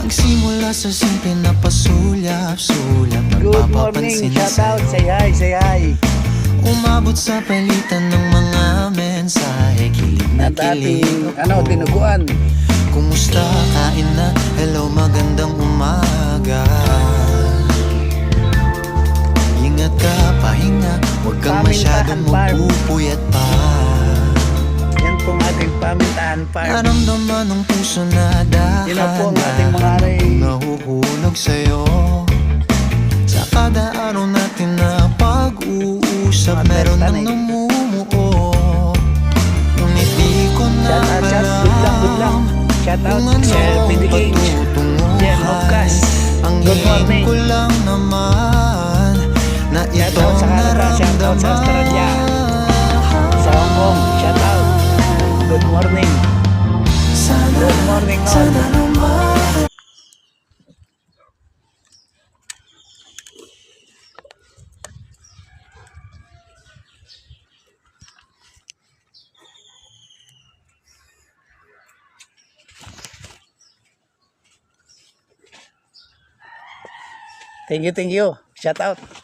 Nagsimula sa simple na pasulyap-sulyap, Good morning, shout out, say hi, say hi. Umabot sa palitan ng mga mensahe, kilig na At ating, kilig ako. tinuguan. Kumusta, kain na, hello, magandang umaga. Ingat ka, pahinga, huwag kang masyadong magpupuyat pa. Yan pong ating Pamintahan Farm. Naramdaman ng puso na dahan, Yan po ang ating mga nahuhulog sa'yo. Sa kada araw natin na pag-uusap, meron nang namumuo. Ngunit di ko na alam Shout out, kung ano Sir ang Pindigate. Jen patutunguhan. Ang Good hingin morning. ko lang naman na Shout ito out sa Canada, shout out sa Australia, sa Hong Kong, shout out. Good morning. Good morning all. Thank you. Shout out.